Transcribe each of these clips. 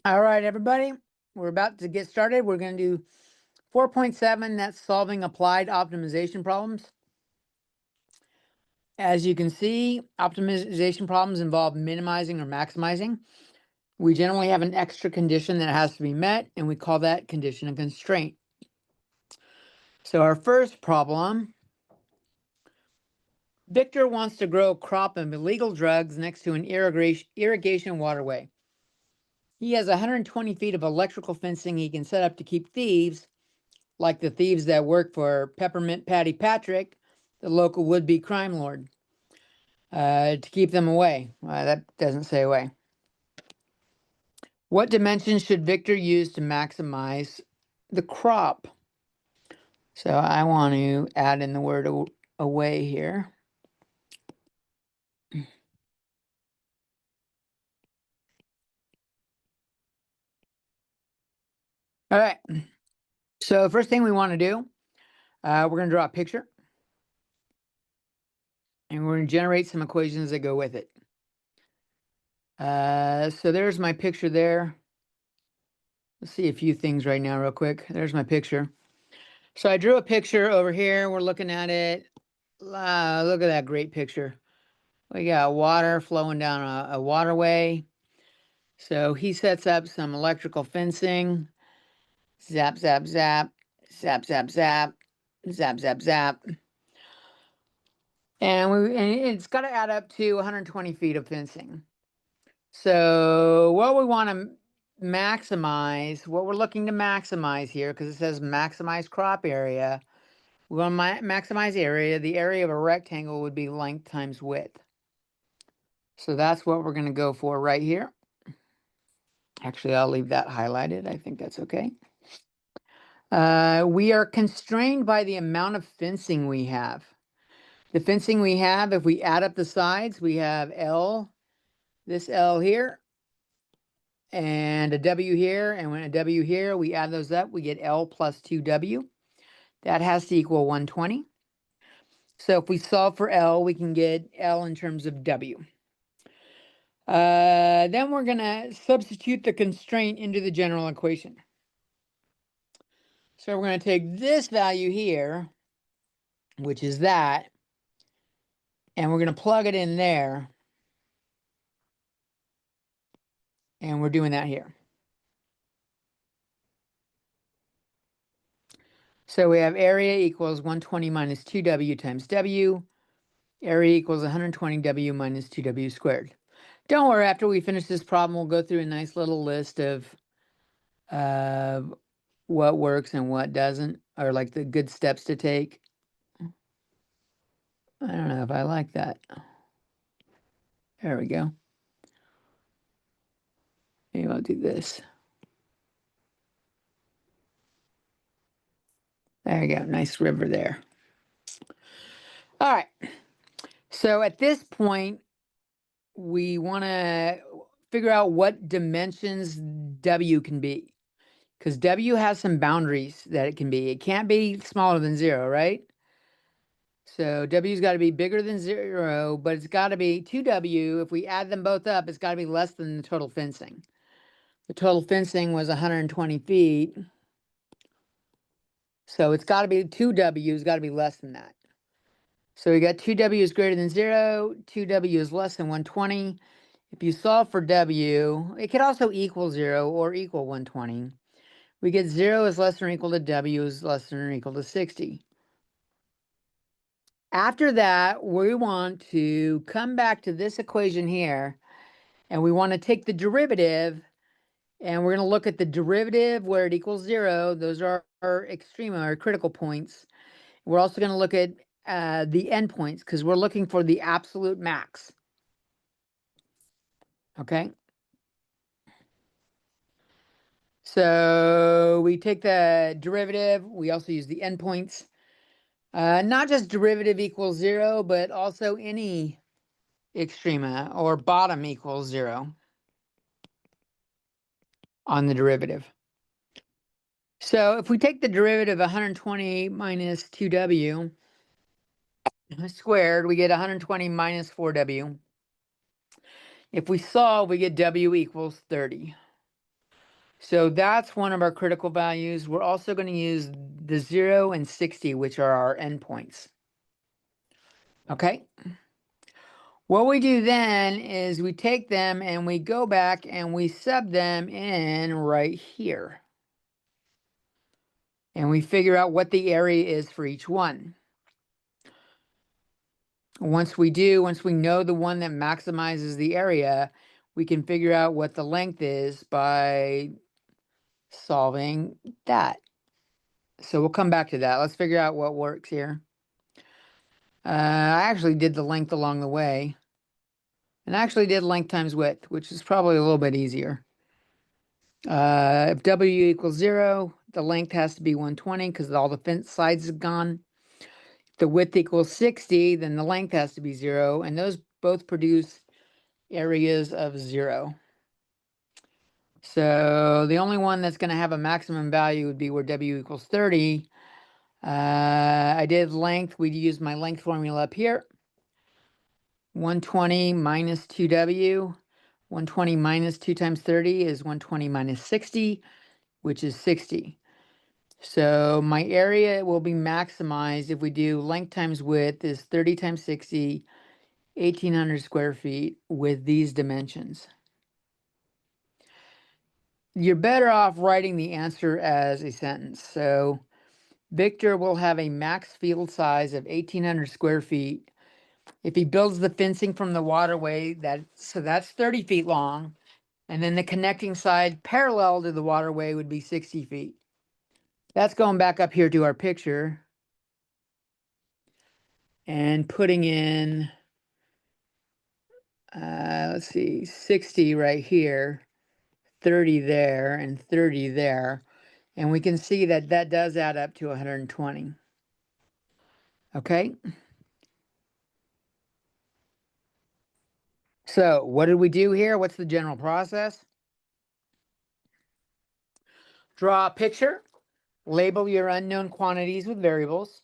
All right, everybody, we're about to get started. We're going to do 4.7, that's solving applied optimization problems. As you can see, optimization problems involve minimizing or maximizing. We generally have an extra condition that has to be met, and we call that condition a constraint. So our first problem, Victor wants to grow a crop of illegal drugs next to an irrigation waterway. He has 120 feet of electrical fencing he can set up to keep thieves, like the thieves that work for Peppermint Patty Patrick, the local would-be crime lord, to keep them away. That doesn't say away. What dimensions should Victor use to maximize the crop? So I want to add in the word away here. All right. So first thing we want to do, we're going to draw a picture. And we're going to generate some equations that go with it. So there's my picture there. Let's see a few things right now real quick. There's my picture. So I drew a picture over here. We're looking at it. Look at that great picture. We got water flowing down a waterway. So he sets up some electrical fencing. Zap, zap, zap. Zap, zap, zap. Zap, zap, zap. And it's got to add up to 120 feet of fencing. So what we want to maximize, what we're looking to maximize here, because it says maximize crop area, we want to maximize area. The area of a rectangle would be length times width. So that's what we're going to go for right here. Actually, I'll leave that highlighted. I think that's okay. We are constrained by the amount of fencing we have. The fencing we have, if we add up the sides, we have L, this L here, and a W here, and when a W here, we add those up, we get L plus 2W. That has to equal 120. So if we solve for L, we can get L in terms of W. Then we're going to substitute the constraint into the general equation. So we're going to take this value here, which is that, and we're going to plug it in there. And we're doing that here. So we have area equals 120 minus 2W times W. Area equals 120W minus 2W squared. Don't worry, after we finish this problem, we'll go through a nice little list of what works and what doesn't, or like the good steps to take. I don't know if I like that. There we go. Maybe I'll do this. There you go, nice river there. All right, so at this point, we want to figure out what dimensions W can be, because W has some boundaries that it can be. It can't be smaller than 0, right? So W's got to be bigger than 0, but it's got to be 2W. If we add them both up, it's got to be less than the total fencing. The total fencing was 120 feet. So it's got to be 2W's got to be less than that. So we got 2W is greater than 0, 2W is less than 120. If you solve for W, it could also equal 0 or equal 120. We get 0 is less than or equal to W is less than or equal to 60. After that, we want to come back to this equation here, and we want to take the derivative, and we're going to look at the derivative where it equals 0. Those are our extrema, our critical points. We're also going to look at the endpoints, because we're looking for the absolute max. Okay? So we take the derivative. We also use the endpoints. Not just derivative equals 0, but also any extrema or bottom equals 0 on the derivative. So if we take the derivative of 120 minus 2W squared, we get 120 minus 4W. If we solve, we get W equals 30. So that's one of our critical values. We're also going to use the 0 and 60, which are our endpoints. Okay. What we do then is we take them and we go back and we sub them in right here. And we figure out what the area is for each one. Once we know the one that maximizes the area, we can figure out what the length is by solving that. So we'll come back to that. Let's figure out what works here. I actually did the length along the way. And I actually did length times width, which is probably a little bit easier. If W equals 0, the length has to be 120 because all the fence sides have gone. If the width equals 60, then the length has to be 0, and those both produce areas of 0. So the only one that's going to have a maximum value would be where W equals 30. I did length. We used my length formula up here. 120 minus 2W. 120 minus 2 times 30 is 120 minus 60, which is 60. So my area will be maximized if we do length times width is 30 times 60, 1,800 square feet with these dimensions. You're better off writing the answer as a sentence. So Victor will have a max field size of 1,800 square feet. If he builds the fencing from the waterway, so that's 30 feet long. And then the connecting side parallel to the waterway would be 60 feet. That's going back up here to our picture and putting in, let's see, 60 right here, 30 there, and 30 there. And we can see that that does add up to 120. Okay. So what did we do here? What's the general process? Draw a picture, label your unknown quantities with variables.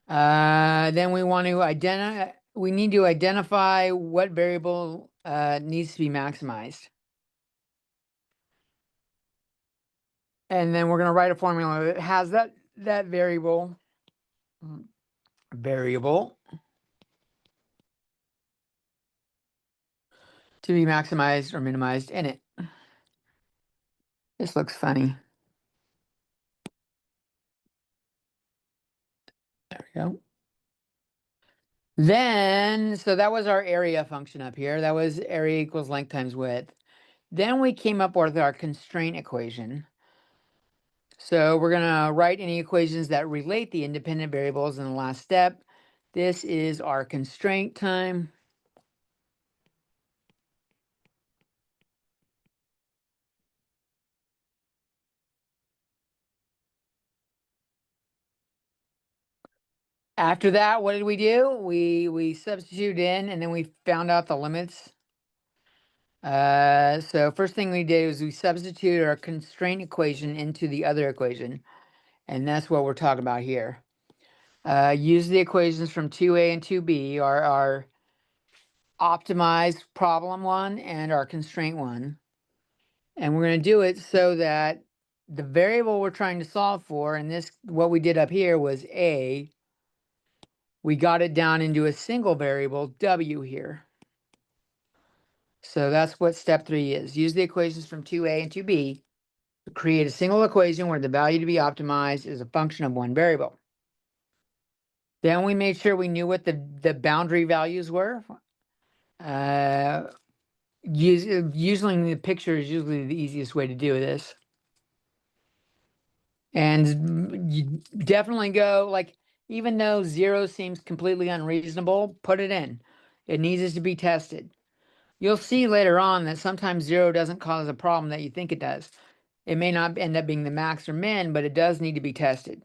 Then we need to identify what variable needs to be maximized. And then we're going to write a formula that has that variable to be maximized or minimized in it. This looks funny. There we go. Then, so that was our area function up here. That was area equals length times width. Then we came up with our constraint equation. So we're going to write any equations that relate the independent variables in the last step. This is our constraint time. After that, what did we do? We substituted in and then we found out the limits. So first thing we did was we substituted our constraint equation into the other equation. And that's what we're talking about here. Use the equations from 2a and 2b, our optimized problem one and our constraint one. And we're going to do it so that the variable we're trying to solve for, and this, what we did up here was a, we got it down into a single variable, w here. So that's what step 3 is. Use the equations from 2a and 2b to create a single equation where the value to be optimized is a function of one variable. Then we made sure we knew what the boundary values were. Using the picture is usually the easiest way to do this. And you definitely go, like, even though 0 seems completely unreasonable, put it in. It needs to be tested. You'll see later on that sometimes 0 doesn't cause a problem that you think it does. It may not end up being the max or min, but it does need to be tested.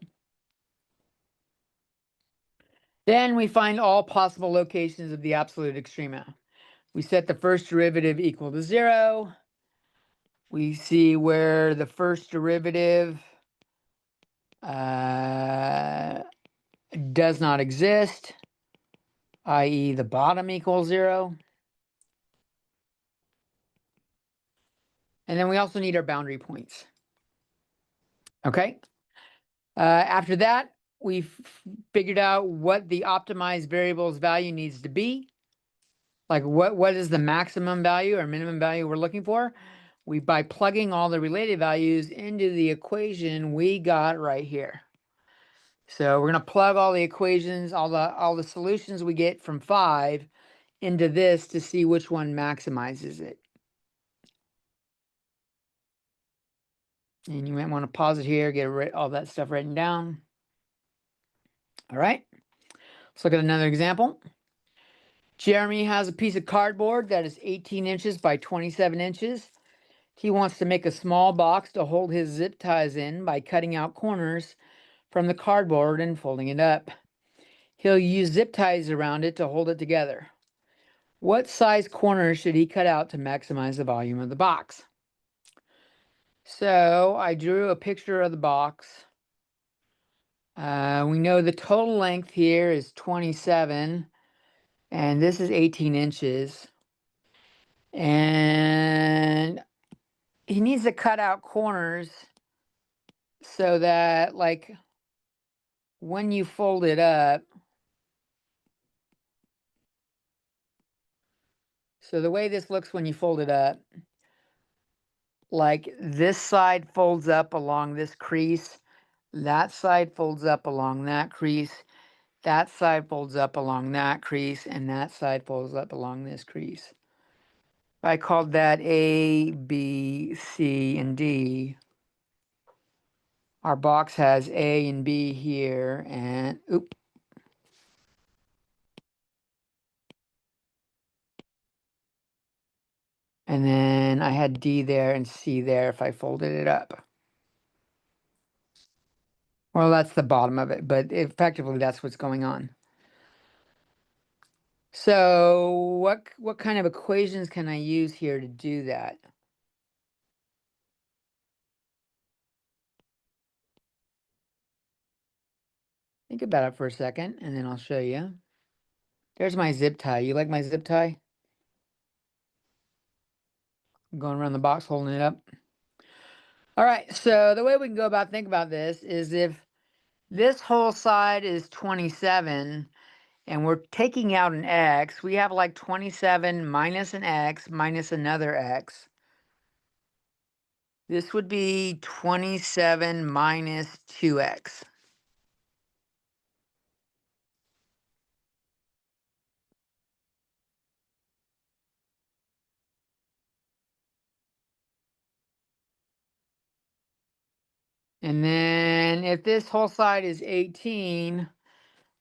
Then we find all possible locations of the absolute extrema. We set the first derivative equal to 0. We see where the first derivative does not exist, i.e. the bottom equals 0. And then we also need our boundary points. Okay. After that, we've figured out what the optimized variable's value needs to be. Like what is the maximum value or minimum value we're looking for? By plugging all the related values into the equation we got right here. So we're going to plug all the equations, all the solutions we get from 5 into this to see which one maximizes it. And you might want to pause it here, get all that stuff written down. All right, let's look at another example. Jeremy has a piece of cardboard that is 18 inches by 27 inches. He wants to make a small box to hold his zip ties in by cutting out corners from the cardboard and folding it up. He'll use zip ties around it to hold it together. What size corners should he cut out to maximize the volume of the box? So I drew a picture of the box. We know the total length here is 27, and this is 18 inches. And he needs to cut out corners so that, like, when you fold it up, so the way this looks when you fold it up, like this side folds up along this crease, that side folds up along that crease, that side folds up along that crease, and that side folds up along this crease. I called that A, B, C, and D. Our box has A and B here, and oop. And then I had D there and C there if I folded it up. Well, that's the bottom of it, but effectively that's what's going on. So what kind of equations can I use here to do that? Think about it for a second, and then I'll show you. There's my zip tie. You like my zip tie? I'm going around the box holding it up. All right, so the way we can go about think about this is if this whole side is 27 and we're taking out an x, we have like 27 minus an x minus another x. This would be 27 minus 2x. And then if this whole side is 18,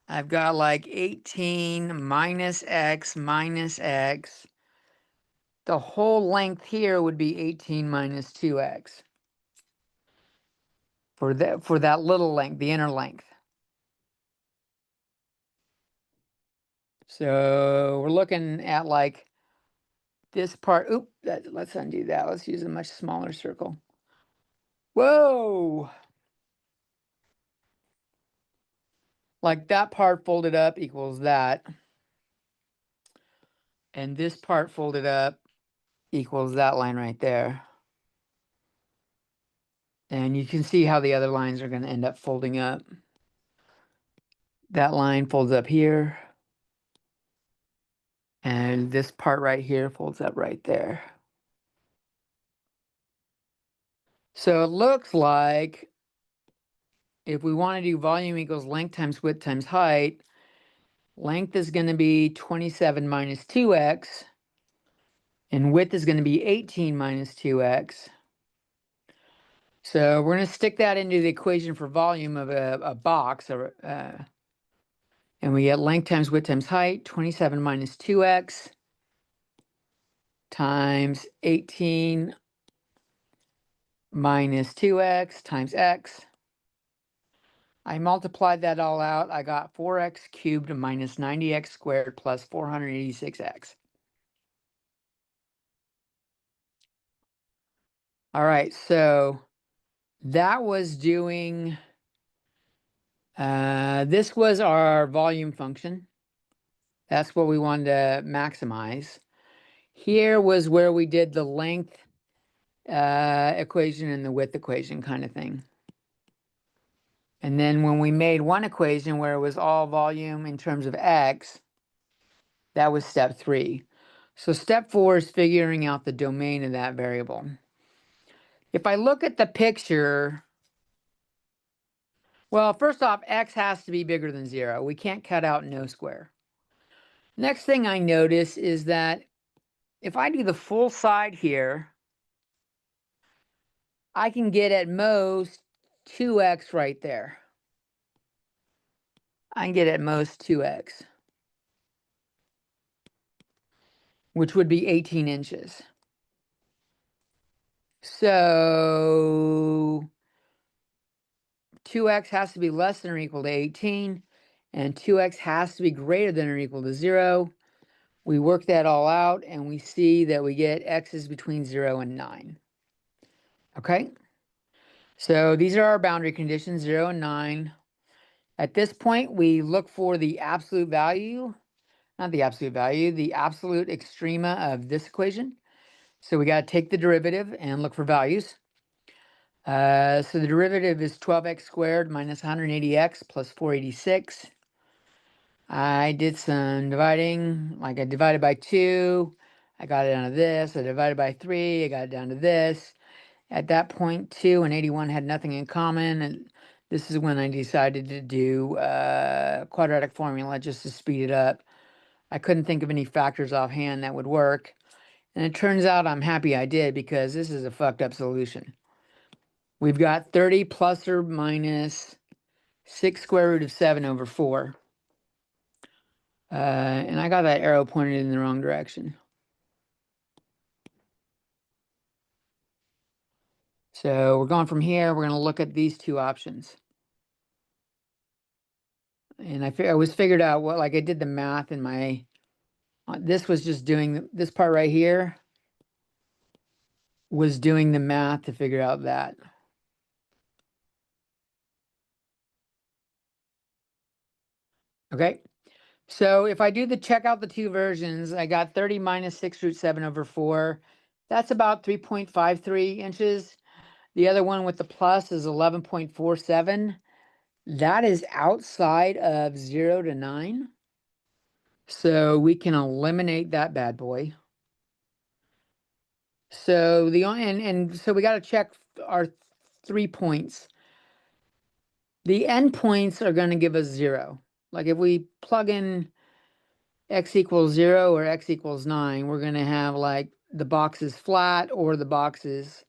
I've got like 18 minus x minus x. The whole length here would be 18 minus 2x. For that little length, the inner length. So we're looking at like this part. Oop, let's undo that. Let's use a much smaller circle. Whoa! Like that part folded up equals that. And this part folded up equals that line right there. And you can see how the other lines are going to end up folding up. That line folds up here. And this part right here folds up right there. So it looks like if we want to do volume equals length times width times height, length is going to be 27 minus 2x, and width is going to be 18 minus 2x. So we're going to stick that into the equation for volume of a box, and we get length times width times height, 27 minus 2x times 18 minus 2x times x. I multiplied that all out. I got 4x cubed minus 90x squared plus 486x. All right, so that was doing, this was our volume function. That's what we wanted to maximize. Here was where we did the length equation and the width equation kind of thing. And then when we made one equation where it was all volume in terms of x, that was step 3. So step 4 is figuring out the domain of that variable. If I look at the picture, well, first off, x has to be bigger than 0. We can't cut out no square. Next thing I notice is that if I do the full side here, I can get at most 2x right there. I can get at most 2x, which would be 18 inches. So 2x has to be less than or equal to 18, and 2x has to be greater than or equal to 0. We work that all out, and we see that we get x is between 0 and 9. Okay? So these are our boundary conditions, 0 and 9. At this point, we look for the absolute value, not the absolute value, the absolute extrema of this equation. So we got to take the derivative and look for values. So the derivative is 12x squared minus 180x plus 486. I did some dividing, like I divided by 2, I got it down to this. I divided by 3, I got it down to this. At that point, 2 and 81 had nothing in common, and this is when I decided to do quadratic formula just to speed it up. I couldn't think of any factors offhand that would work, and it turns out I'm happy I did because this is a fucked up solution. We've got 30 plus or minus 6 square root of 7 over 4. And I got that arrow pointed in the wrong direction. So we're going from here, we're going to look at these two options. And I was figured out what, like I did the math in my, this was just doing, this part right here was doing the math to figure out that. Okay, so if I do check out the two versions, I got 30 minus 6 root 7 over 4. That's about 3.53 inches. The other one with the plus is 11.47. That is outside of 0 to 9. So we can eliminate that bad boy. So so we got to check our 3 points. The endpoints are going to give us 0. Like if we plug in x equals 0 or x equals 9, we're going to have like the box is flat or the box is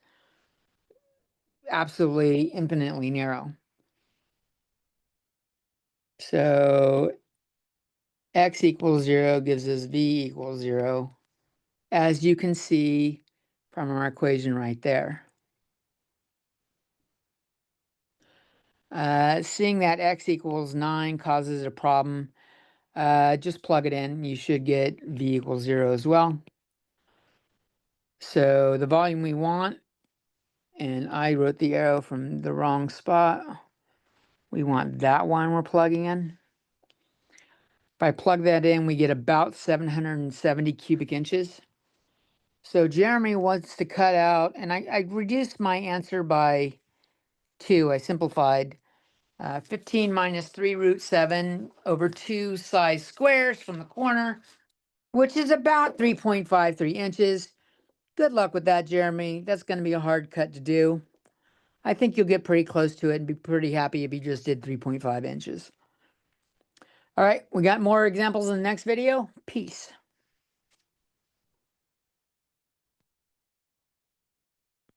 absolutely infinitely narrow. So x equals 0 gives us v equals 0, as you can see from our equation right there. Seeing that x equals 9 causes a problem. Just plug it in. You should get v equals 0 as well. So the volume we want, and I wrote the arrow from the wrong spot. We want that one we're plugging in. If I plug that in, we get about 770 cubic inches. So Jeremy wants to cut out, and I reduced my answer by 2. I simplified 15 minus 3 root 7 over 2 size squares from the corner, which is about 3.53 inches. Good luck with that, Jeremy. That's going to be a hard cut to do. I think you'll get pretty close to it and be pretty happy if you just did 3.5 inches. All right, we got more examples in the next video. Peace.